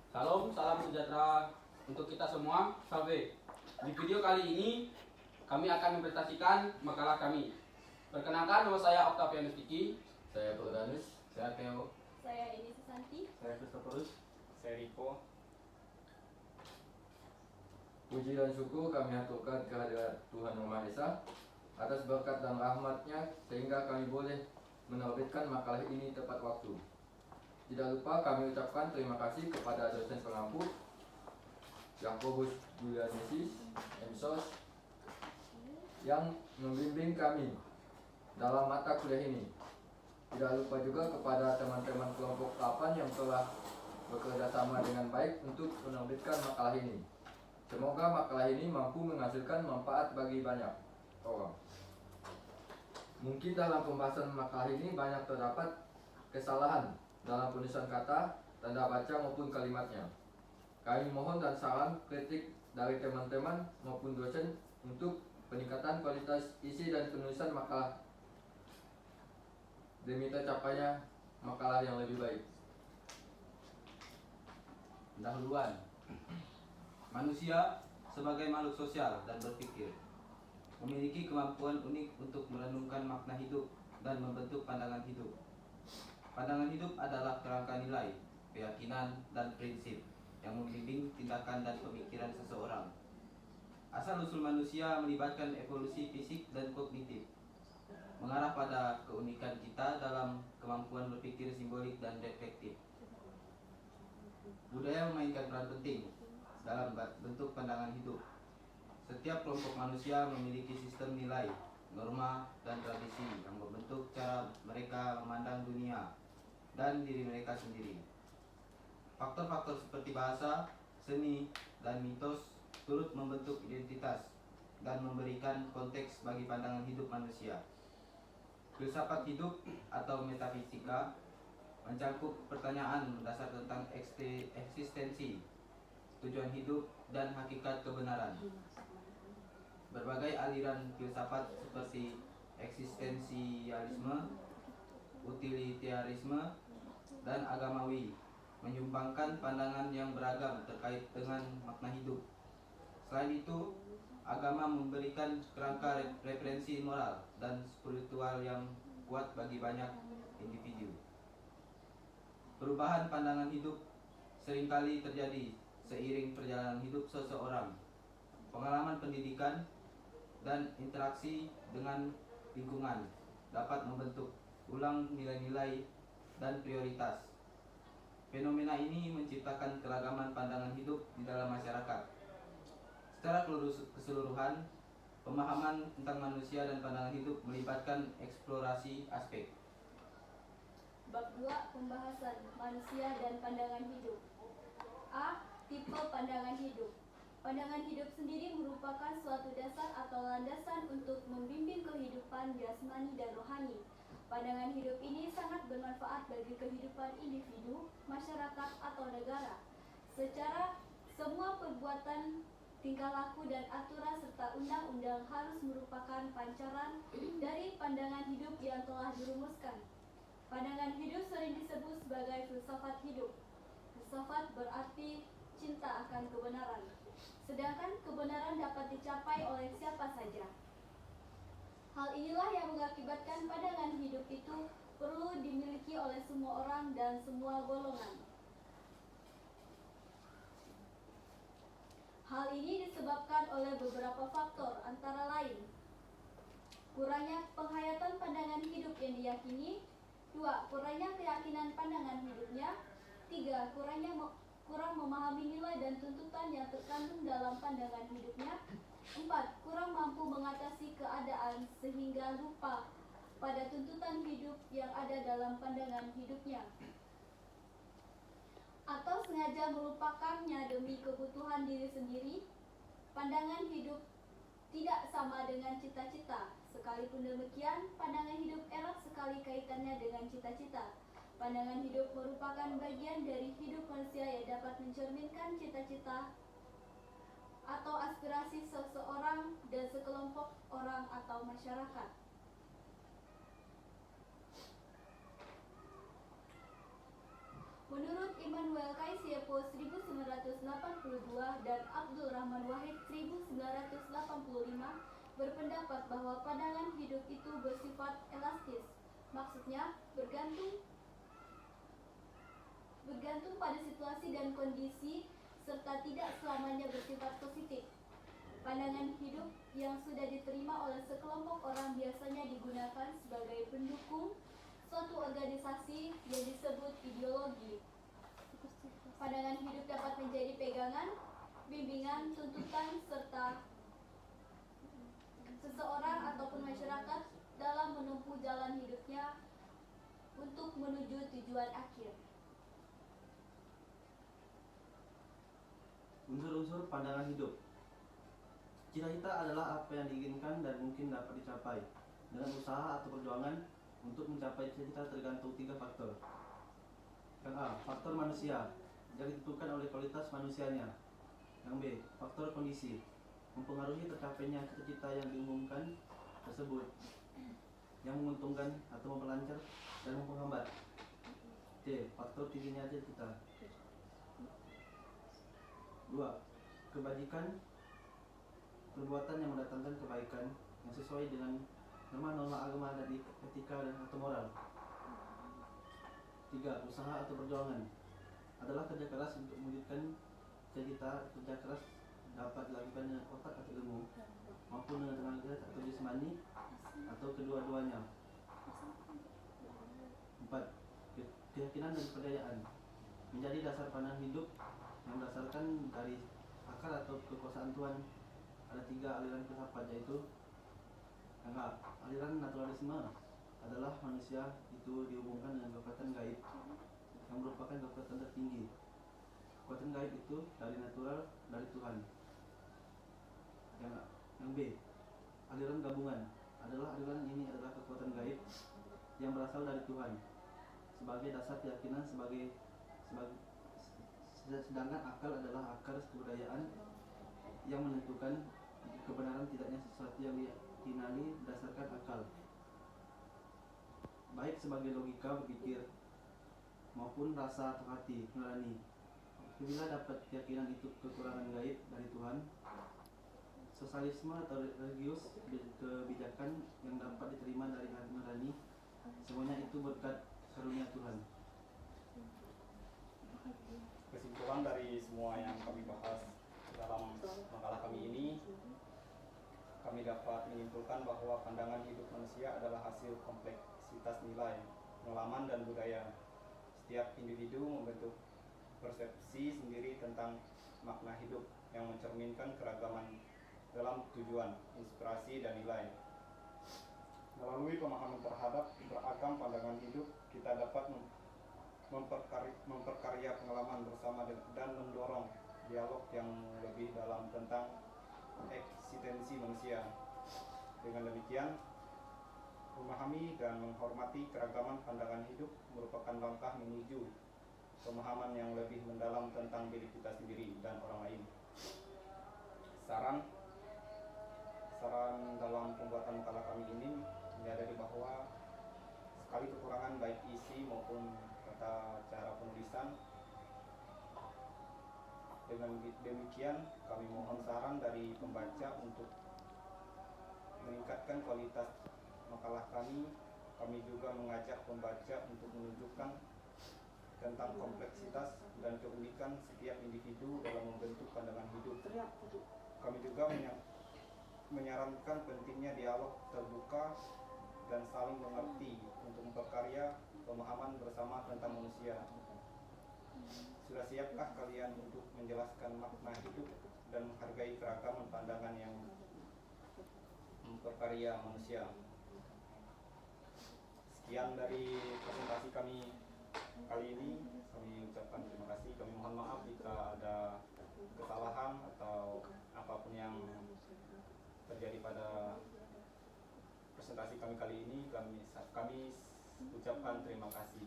Salam, salam sejahtera untuk kita semua. Salve. Di video kali ini kami akan mempresentasikan makalah kami. Perkenalkan, nama saya Octavianus Diki. Saya Purdanus. Saya Theo. Saya Edi Susanti. Saya Christophorus. Saya Riko. Puji dan syukur kami haturkan kehadirat Tuhan Yang Maha Esa atas berkat dan rahmat-Nya sehingga kami boleh menerbitkan makalah ini tepat waktu. Tidak lupa kami ucapkan terima kasih kepada dosen pengampu Yakobus Julianesis MSOS yang membimbing kami dalam mata kuliah ini. Tidak lupa juga kepada teman-teman kelompok 8 yang telah bekerja sama dengan baik untuk menerbitkan makalah ini. Semoga makalah ini mampu menghasilkan manfaat bagi banyak orang. Mungkin dalam pembahasan makalah ini banyak terdapat kesalahan dalam penulisan kata, tanda baca maupun kalimatnya. Kami mohon dan saran kritik dari teman-teman maupun dosen untuk peningkatan kualitas isi dan penulisan makalah demi tercapainya makalah yang lebih baik. Pendahuluan. Manusia sebagai makhluk sosial dan berpikir memiliki kemampuan unik untuk merenungkan makna hidup dan membentuk pandangan hidup. Pandangan hidup adalah kerangka nilai, keyakinan, dan prinsip yang membimbing tindakan dan pemikiran seseorang. Asal-usul manusia melibatkan evolusi fisik dan kognitif, mengarah pada keunikan kita dalam kemampuan berpikir simbolik dan reflektif. Budaya memainkan peran penting dalam bentuk pandangan hidup. Setiap kelompok manusia memiliki sistem nilai, norma, dan tradisi yang membentuk cara mereka memandang dunia dan diri mereka sendiri. Faktor-faktor seperti bahasa, seni, dan mitos turut membentuk identitas dan memberikan konteks bagi pandangan hidup manusia. Filsafat hidup atau metafisika mencakup pertanyaan mendasar tentang eksistensi, tujuan hidup, dan hakikat kebenaran. Berbagai aliran filsafat seperti eksistensialisme, utilitarisme, dan agamawi menyumbangkan pandangan yang beragam terkait dengan makna hidup. Selain itu, agama memberikan kerangka referensi moral dan spiritual yang kuat bagi banyak individu. Perubahan pandangan hidup seringkali terjadi seiring perjalanan hidup seseorang. Pengalaman pendidikan dan interaksi dengan lingkungan dapat membentuk ulang nilai-nilai dan prioritas. Fenomena ini menciptakan keragaman pandangan hidup di dalam masyarakat. Secara keseluruhan, pemahaman tentang manusia dan pandangan hidup melibatkan eksplorasi aspek. Bab 2. Pembahasan manusia dan pandangan hidup. A. Tipe pandangan hidup. Pandangan hidup sendiri merupakan suatu dasar atau landasan untuk membimbing kehidupan jasmani dan rohani. Pandangan hidup ini sangat bermanfaat bagi kehidupan individu, masyarakat, atau negara. Secara semua perbuatan, tingkah laku, dan aturan serta undang-undang harus merupakan pancaran dari pandangan hidup yang telah dirumuskan. Pandangan hidup sering disebut sebagai filsafat hidup. Filsafat berarti cinta akan kebenaran. Sedangkan kebenaran dapat dicapai oleh siapa saja. Hal inilah yang mengakibatkan pandangan hidup itu perlu dimiliki oleh semua orang dan semua golongan. Hal ini disebabkan oleh beberapa faktor, antara lain kurangnya penghayatan pandangan hidup yang diyakini. 2. Kurangnya keyakinan pandangan hidupnya. 3. Kurang memahami nilai dan tuntutan yang terkandung dalam pandangan hidupnya. 4. Kurang mampu mengatasi keadaan sehingga lupa pada tuntutan hidup yang ada dalam pandangan hidupnya, atau sengaja melupakannya demi kebutuhan diri sendiri. Pandangan hidup tidak sama dengan cita-cita. Sekalipun demikian, pandangan hidup erat sekali kaitannya dengan cita-cita. Pandangan hidup merupakan bagian dari hidup manusia yang dapat mencerminkan cita-cita atau aspirasi seseorang dan sekelompok orang atau masyarakat. Menurut Immanuel Kaysi Siepo 1982 dan Abdul Rahman Wahid 1985 berpendapat bahwa pandangan hidup itu bersifat elastis. Maksudnya bergantung pada situasi dan kondisi serta tidak selamanya bersifat positif. Pandangan hidup yang sudah diterima oleh sekelompok orang biasanya digunakan sebagai pendukung suatu organisasi yang disebut ideologi. Pandangan hidup dapat menjadi pegangan, bimbingan, tuntutan, serta seseorang ataupun masyarakat dalam menempuh jalan hidupnya untuk menuju tujuan akhir. Unsur-unsur pandangan hidup. Cita-cita adalah apa yang diinginkan dan mungkin dapat dicapai. Dengan usaha atau perjuangan untuk mencapai cita-cita tergantung 3 faktor. Yang A. Faktor manusia yang ditentukan oleh kualitas manusianya. Yang B. Faktor kondisi mempengaruhi tercapainya cita-cita yang diumumkan tersebut, yang menguntungkan atau memperlancar dan menghambat. C. Faktor tingginya cita-cita. 2. Kebajikan, perbuatan yang mendatangkan kebaikan yang sesuai dengan norma-norma agama dan etika dan atau moral. 3. Usaha atau perjuangan adalah kerja keras untuk mewujudkan cita-cita. Kerja keras dapat dilakukan dengan otak atau ilmu maupun dengan tenaga atau jasmani atau kedua-duanya. 4. Keyakinan dan kepercayaan menjadi dasar pandangan hidup yang berdasarkan dari akal atau kekuasaan Tuhan. Ada 3 aliran filsafat, yaitu yang A. Aliran naturalisme adalah manusia itu dihubungkan dengan kekuatan gaib yang merupakan kekuatan tertinggi. Kekuatan gaib itu dari natural, dari Tuhan. Yang B. Aliran gabungan adalah aliran ini adalah kekuatan gaib yang berasal dari Tuhan sebagai dasar keyakinan sedangkan akal adalah akar kebudayaan yang menentukan kebenaran tidaknya sesuatu yang diyakini berdasarkan akal, baik sebagai logika berpikir maupun rasa atau hati nurani. Apabila dapat keyakinan itu kekurangan gaib dari Tuhan, sosialisme atau religius kebijakan yang dapat diterima dari hati nurani, semuanya itu berkat karunia Tuhan. Kesimpulan dari semua yang kami bahas dalam makalah kami ini, kami dapat menyimpulkan bahwa pandangan hidup manusia adalah hasil kompleksitas nilai, pengalaman, dan budaya. Setiap individu membentuk persepsi sendiri tentang makna hidup yang mencerminkan keragaman dalam tujuan, inspirasi, dan nilai. Melalui pemahaman terhadap beragam pandangan hidup, kita dapat memperkarya pengalaman bersama dan mendorong dialog yang lebih dalam tentang eksistensi manusia. Dengan demikian, memahami dan menghormati keragaman pandangan hidup merupakan langkah menuju pemahaman yang lebih mendalam tentang diri kita sendiri dan orang lain. Saran dalam pembuatan makalah kami ini menyadari bahwa sekali kekurangan baik isi maupun tata cara penulisan. Dengan demikian, kami mohon saran dari pembaca untuk meningkatkan kualitas makalah kami. Kami juga mengajak pembaca untuk menunjukkan tentang kompleksitas dan keunikan setiap individu dalam membentuk pandangan hidup. Kami juga menyarankan pentingnya dialog terbuka dan saling mengerti untuk memperkarya pemahaman bersama tentang manusia. Sudah siapkah kalian untuk menjelaskan makna hidup dan menghargai keragaman pandangan yang memperkarya manusia? Sekian dari presentasi kami kali ini. Kami ucapkan terima kasih. Kami mohon maaf jika ada kesalahan atau apapun yang terjadi pada presentasi kami kali ini. Kami ucapkan terima kasih.